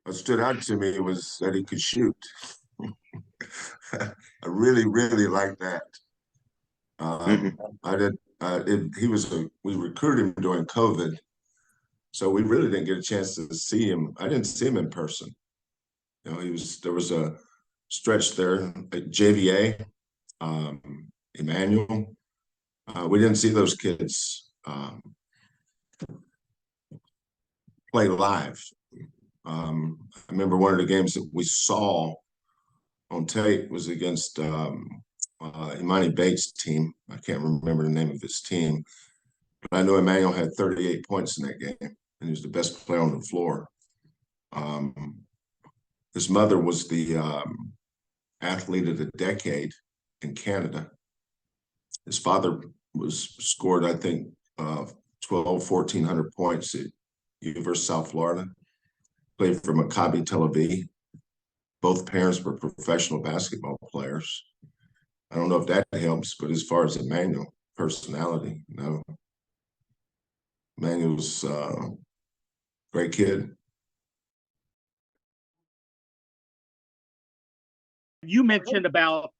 what stood out to me was that he could shoot. I really, really like that. Hmm. I did. He was we recruited him during COVID, so we really didn't get a chance to see him. I didn't see him in person. There was a stretch there at JVA, Emmanuel. We didn't see those kids play live. I remember one of the games that we saw on tape was against Imani Bates' team. I can't remember the name of his team, but I know Emmanuel had 38 points in that game, and he was the best player on the floor. Um, his mother was the athlete of the decade in Canada. His father was scored, I think, 12, 1,400 points at University of South Florida. Played for Maccabi Tel Aviv. Both parents were professional basketball players. I don't know if that helps, but as far as Emmanuel personality, Emmanuel's a great kid. You mentioned about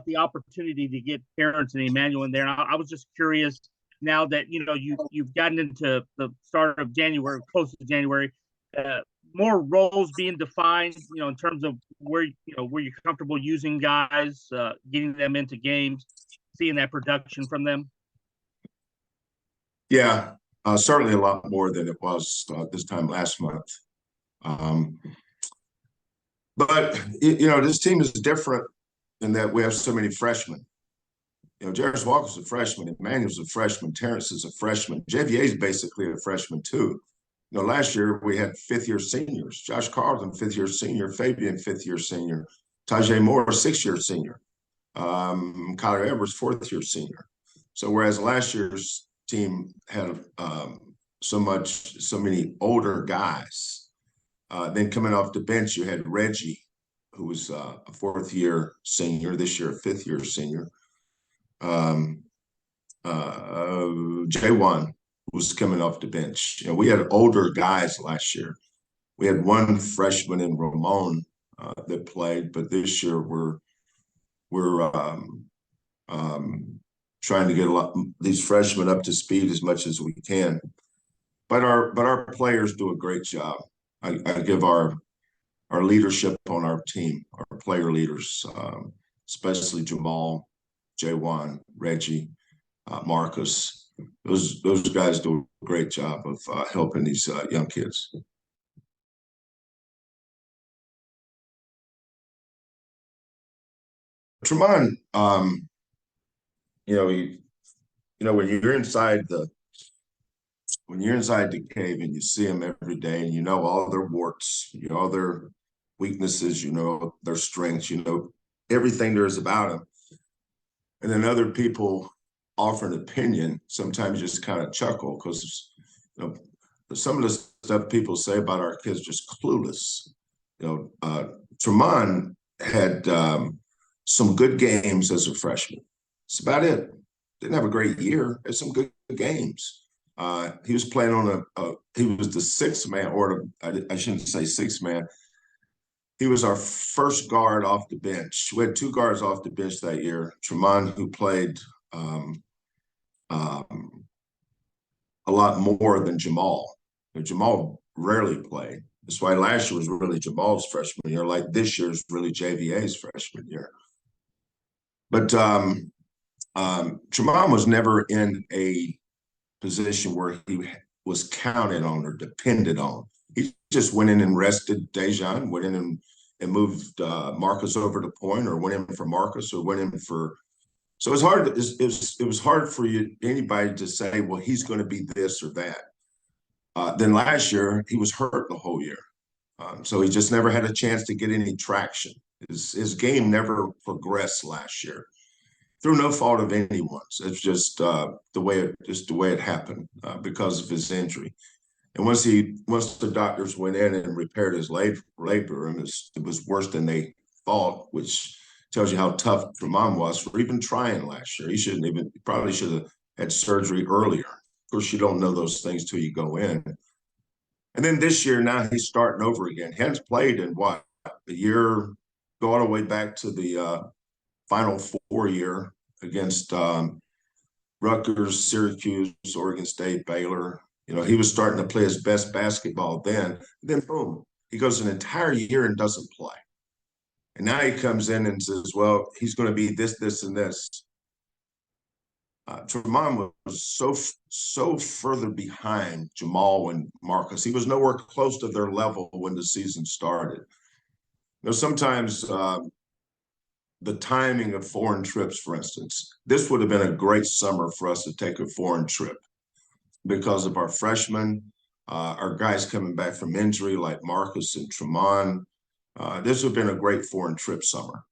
the opportunity to get parents and Emmanuel in there, and I was just curious now that you've gotten into the start of January, close to January, uh, more roles being defined, in terms of where you're comfortable using guys, getting them into games, seeing that production from them. Yeah, certainly a lot more than it was this time last month. Um, but this team is different in that we have so many freshmen. Jarris Walker's a freshman, Emmanuel's a freshman, Terrence is a freshman, JVA is basically a freshman too. Last year we had fifth-year seniors. Josh Carlton, fifth-year senior. Fabian, fifth-year senior. Tajay Moore, sixth-year senior. Kyler Edwards, fourth-year senior. So whereas last year's team had so many older guys, then coming off the bench, you had Reggie, who was a fourth-year senior, this year a fifth-year senior. J1 was coming off the bench. We had older guys last year. We had one freshman in Ramon that played, but this year we're trying to get these freshmen up to speed as much as we can. But our players do a great job. I give our leadership on our team, our player leaders, especially Jamal, J1, Reggie, Marcus. Those guys do a great job of helping these young kids. Tremont, when you're inside the cave and you see them every day and you know all their warts, all their weaknesses, their strengths, everything there is about them. And then other people offer an opinion, sometimes you just kind of chuckle because some of the stuff people say about our kids just clueless. Tremont had some good games as a freshman. That's about it. Didn't have a great year. Had some good games. He was playing on he was the sixth man, or I shouldn't say sixth man. He was our first guard off the bench. We had two guards off the bench that year. Tremont, who played um, a lot more than Jamal. Jamal rarely played. That's why last year was really Jamal's freshman year. Like this year is really JVA's freshman year. But Tremont was never in a position where he was counted on or depended on. He just went in and rested Dejan, went in and moved Marcus over to point, or went in for Marcus, or went in for. So it was hard. It was hard for anybody to say, well, he's going to be this or that. Then last year he was hurt the whole year, so he just never had a chance to get any traction. His game never progressed last year, through no fault of anyone's. It's just the way it happened because of his injury. And once the doctors went in and repaired his labor, and it was worse than they thought, which tells you how tough Tremont was for even trying last year. He probably should have had surgery earlier. Of course, you don't know those things till you go in. And then this year, now he's starting over again. He hasn't played in what, a year, go all the way back to the Final Four year against Rutgers, Syracuse, Oregon State, Baylor. You know, he was starting to play his best basketball then. Then boom, he goes an entire year and doesn't play. And now he comes in and says, well, he's going to be this, this, and this. Tremont was so further behind Jamal and Marcus. He was nowhere close to their level when the season started. You know, sometimes the timing of foreign trips, for instance, this would have been a great summer for us to take a foreign trip because of our freshmen, our guys coming back from injury like Marcus and Tremont. This would have been a great foreign trip summer.